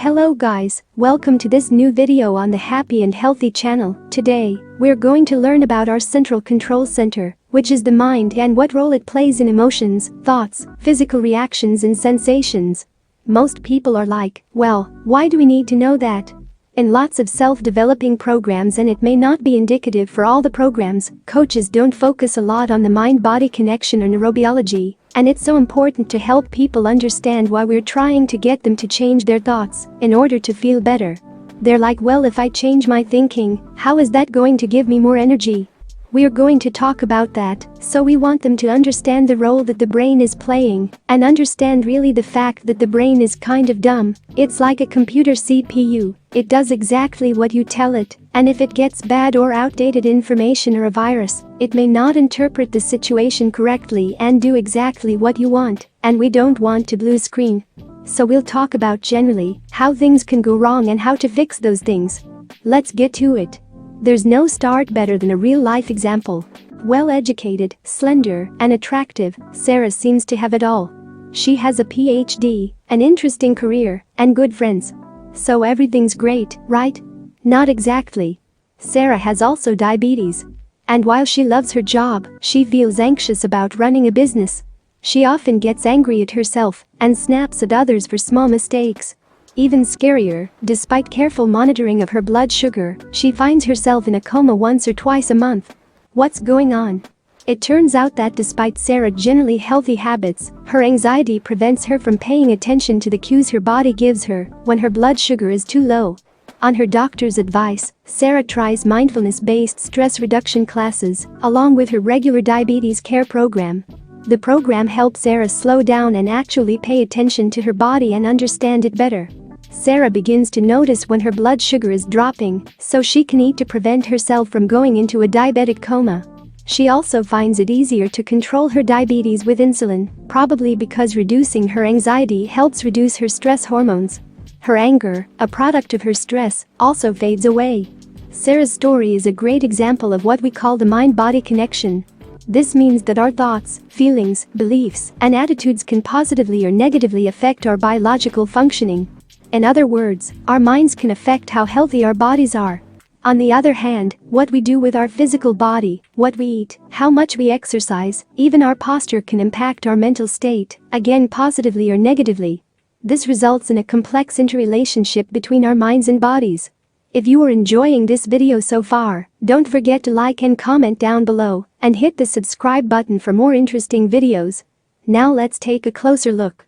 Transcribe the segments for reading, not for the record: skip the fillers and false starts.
Hello guys, welcome to this new video on the Happy and Healthy channel. Today, we're going to learn about our central control center, which is the mind and what role it plays in emotions, thoughts, physical reactions and sensations. Most people are like, well, why do we need to know that? In lots of self-developing programs, and it may not be indicative for all the programs, coaches don't focus a lot on the mind-body connection or neurobiology, and it's so important to help people understand why we're trying to get them to change their thoughts in order to feel better. They're like, well, if I change my thinking, how is that going to give me more energy? We're going to talk about that, so we want them to understand the role that the brain is playing and understand really the fact that the brain is kind of dumb. It's like a computer CPU. It does exactly what you tell it, and if it gets bad or outdated information or a virus, it may not interpret the situation correctly and do exactly what you want, and we don't want to blue screen. So we'll talk about generally how things can go wrong and how to fix those things. Let's get to it. There's no start better than a real-life example. Well-educated, slender, and attractive, Sarah seems to have it all. She has a PhD, an interesting career, and good friends. So everything's great, right? Not exactly. Sarah has also diabetes. And while she loves her job, she feels anxious about running a business. She often gets angry at herself and snaps at others for small mistakes. Even scarier, despite careful monitoring of her blood sugar, she finds herself in a coma once or twice a month. What's going on? It turns out that despite Sarah's generally healthy habits, her anxiety prevents her from paying attention to the cues her body gives her when her blood sugar is too low. On her doctor's advice, Sarah tries mindfulness-based stress reduction classes along with her regular diabetes care program. The program helps Sarah slow down and actually pay attention to her body and understand it better. Sarah begins to notice when her blood sugar is dropping, so she can eat to prevent herself from going into a diabetic coma. She also finds it easier to control her diabetes with insulin, probably because reducing her anxiety helps reduce her stress hormones. Her anger, a product of her stress, also fades away. Sarah's story is a great example of what we call the mind-body connection. This means that our thoughts, feelings, beliefs, and attitudes can positively or negatively affect our biological functioning. In other words, our minds can affect how healthy our bodies are. On the other hand, what we do with our physical body, what we eat, how much we exercise, even our posture can impact our mental state, again positively or negatively. This results in a complex interrelationship between our minds and bodies. If you are enjoying this video so far, don't forget to like and comment down below, and hit the subscribe button for more interesting videos. Now let's take a closer look.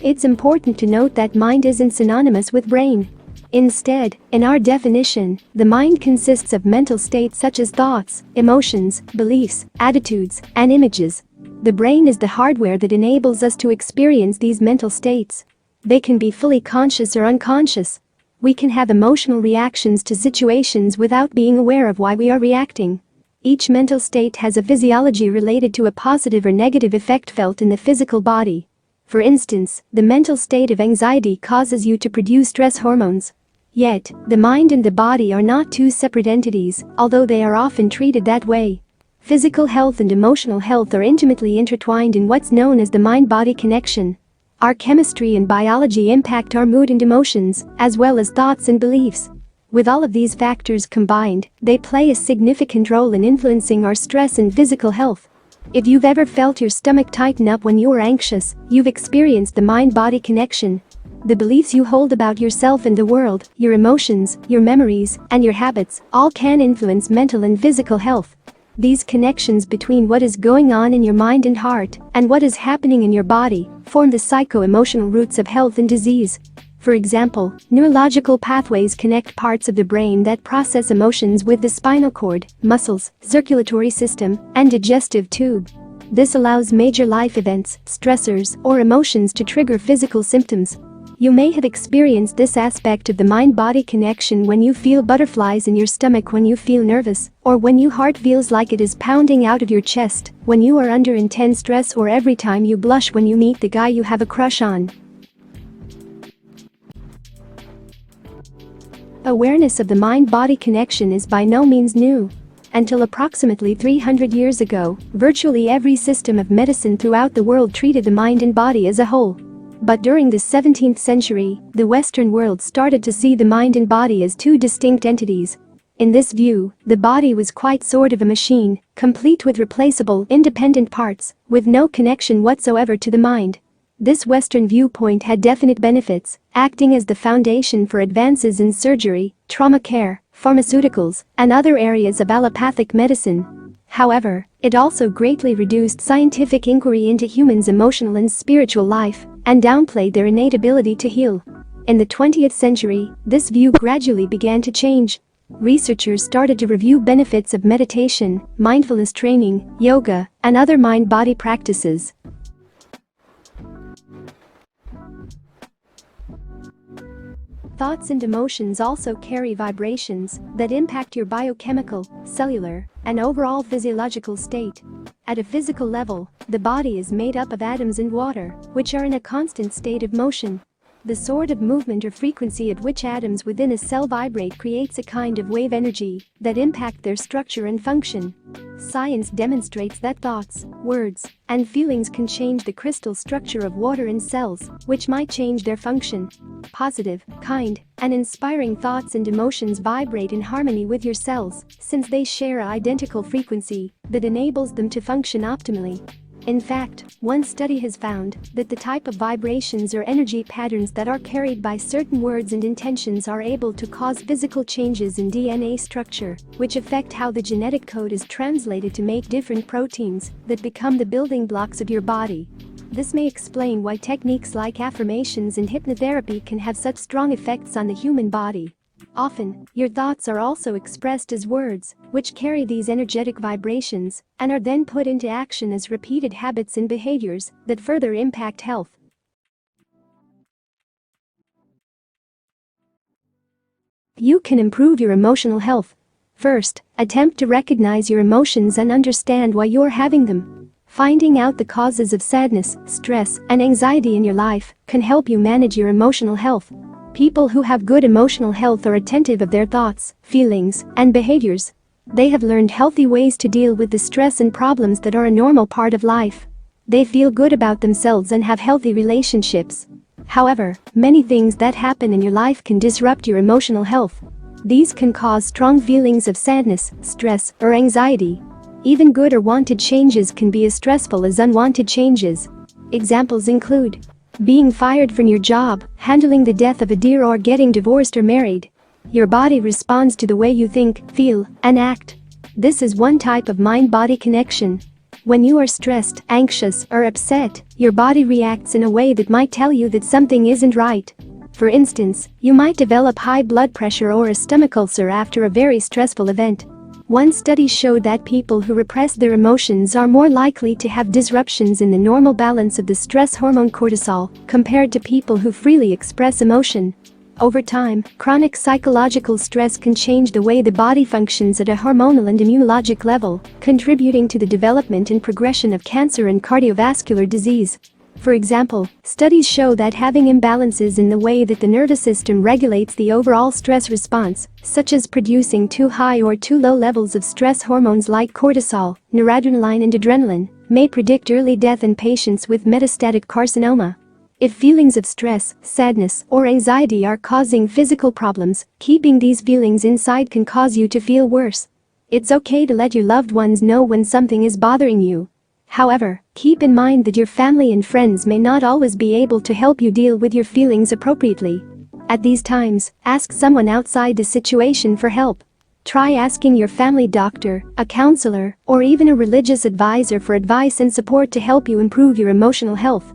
It's important to note that mind isn't synonymous with brain. Instead, in our definition, the mind consists of mental states such as thoughts, emotions, beliefs, attitudes, and images. The brain is the hardware that enables us to experience these mental states. They can be fully conscious or unconscious. We can have emotional reactions to situations without being aware of why we are reacting. Each mental state has a physiology related to a positive or negative effect felt in the physical body. For instance, the mental state of anxiety causes you to produce stress hormones. Yet, the mind and the body are not two separate entities, although they are often treated that way. Physical health and emotional health are intimately intertwined in what's known as the mind-body connection. Our chemistry and biology impact our mood and emotions, as well as thoughts and beliefs. With all of these factors combined, they play a significant role in influencing our stress and physical health. If you've ever felt your stomach tighten up when you are anxious, you've experienced the mind-body connection. The beliefs you hold about yourself and the world, your emotions, your memories, and your habits, all can influence mental and physical health. These connections between what is going on in your mind and heart and what is happening in your body form the psycho-emotional roots of health and disease. For example, neurological pathways connect parts of the brain that process emotions with the spinal cord, muscles, circulatory system, and digestive tube. This allows major life events, stressors, or emotions to trigger physical symptoms. You may have experienced this aspect of the mind-body connection when you feel butterflies in your stomach when you feel nervous, or when your heart feels like it is pounding out of your chest, when you are under intense stress, or every time you blush when you meet the guy you have a crush on. Awareness of the mind-body connection is by no means new. Until approximately 300 years ago, virtually every system of medicine throughout the world treated the mind and body as a whole. But during the 17th century, the Western world started to see the mind and body as two distinct entities. In this view, the body was quite sort of a machine, complete with replaceable, independent parts, with no connection whatsoever to the mind. This Western viewpoint had definite benefits, acting as the foundation for advances in surgery, trauma care, pharmaceuticals, and other areas of allopathic medicine. However, it also greatly reduced scientific inquiry into humans' emotional and spiritual life, and downplayed their innate ability to heal. In the 20th century, this view gradually began to change. Researchers started to review benefits of meditation, mindfulness training, yoga, and other mind-body practices. Thoughts and emotions also carry vibrations that impact your biochemical, cellular, and overall physiological state. At a physical level, the body is made up of atoms and water, which are in a constant state of motion. The sort of movement or frequency at which atoms within a cell vibrate creates a kind of wave energy that impact their structure and function. Science demonstrates that thoughts, words, and feelings can change the crystal structure of water in cells, which might change their function. Positive, kind, and inspiring thoughts and emotions vibrate in harmony with your cells, since they share an identical frequency that enables them to function optimally. In fact, one study has found that the type of vibrations or energy patterns that are carried by certain words and intentions are able to cause physical changes in DNA structure, which affect how the genetic code is translated to make different proteins that become the building blocks of your body. This may explain why techniques like affirmations and hypnotherapy can have such strong effects on the human body. Often, your thoughts are also expressed as words, which carry these energetic vibrations and are then put into action as repeated habits and behaviors that further impact health. You can improve your emotional health. First, attempt to recognize your emotions and understand why you're having them. Finding out the causes of sadness, stress, and anxiety in your life can help you manage your emotional health. People who have good emotional health are attentive of their thoughts, feelings, and behaviors. They have learned healthy ways to deal with the stress and problems that are a normal part of life. They feel good about themselves and have healthy relationships. However, many things that happen in your life can disrupt your emotional health. These can cause strong feelings of sadness, stress, or anxiety. Even good or wanted changes can be as stressful as unwanted changes. Examples include being fired from your job, handling the death of a dear, or getting divorced or married. Your body responds to the way you think, feel, and act. This is one type of mind-body connection. When you are stressed, anxious, or upset, your body reacts in a way that might tell you that something isn't right. For instance, you might develop high blood pressure or a stomach ulcer after a very stressful event. One study showed that people who repress their emotions are more likely to have disruptions in the normal balance of the stress hormone cortisol compared to people who freely express emotion. Over time, chronic psychological stress can change the way the body functions at a hormonal and immunologic level, contributing to the development and progression of cancer and cardiovascular disease. For example, studies show that having imbalances in the way that the nervous system regulates the overall stress response, such as producing too high or too low levels of stress hormones like cortisol, noradrenaline, and adrenaline, may predict early death in patients with metastatic carcinoma. If feelings of stress, sadness, or anxiety are causing physical problems, keeping these feelings inside can cause you to feel worse. It's okay to let your loved ones know when something is bothering you. However, keep in mind that your family and friends may not always be able to help you deal with your feelings appropriately. At these times, ask someone outside the situation for help. Try asking your family doctor, a counselor, or even a religious advisor for advice and support to help you improve your emotional health.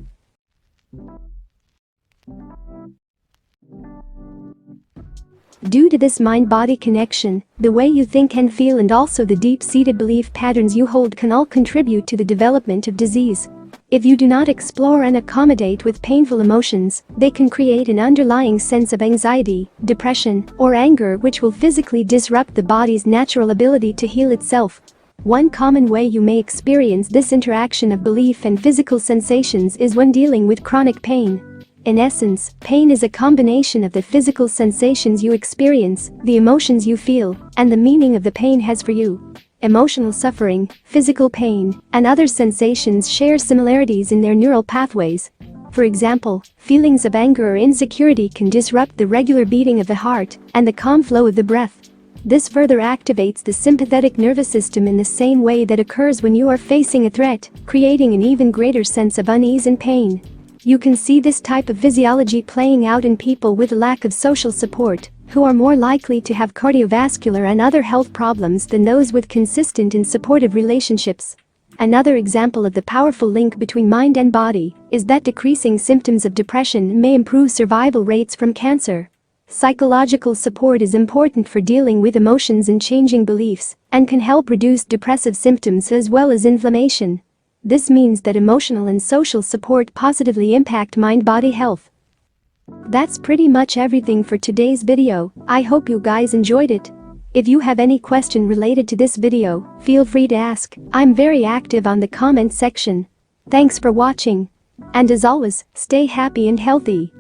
Due to this mind-body connection, the way you think and feel and also the deep-seated belief patterns you hold can all contribute to the development of disease. If you do not explore and accommodate with painful emotions, they can create an underlying sense of anxiety, depression, or anger which will physically disrupt the body's natural ability to heal itself. One common way you may experience this interaction of belief and physical sensations is when dealing with chronic pain. In essence, pain is a combination of the physical sensations you experience, the emotions you feel, and the meaning of the pain has for you. Emotional suffering, physical pain, and other sensations share similarities in their neural pathways. For example, feelings of anger or insecurity can disrupt the regular beating of the heart and the calm flow of the breath. This further activates the sympathetic nervous system in the same way that occurs when you are facing a threat, creating an even greater sense of unease and pain. You can see this type of physiology playing out in people with a lack of social support, who are more likely to have cardiovascular and other health problems than those with consistent and supportive relationships. Another example of the powerful link between mind and body is that decreasing symptoms of depression may improve survival rates from cancer. Psychological support is important for dealing with emotions and changing beliefs, and can help reduce depressive symptoms as well as inflammation. This means that emotional and social support positively impact mind-body health. That's pretty much everything for today's video. I hope you guys enjoyed it. If you have any question related to this video, feel free to ask. I'm very active on the comment section. Thanks for watching. And as always, stay happy and healthy.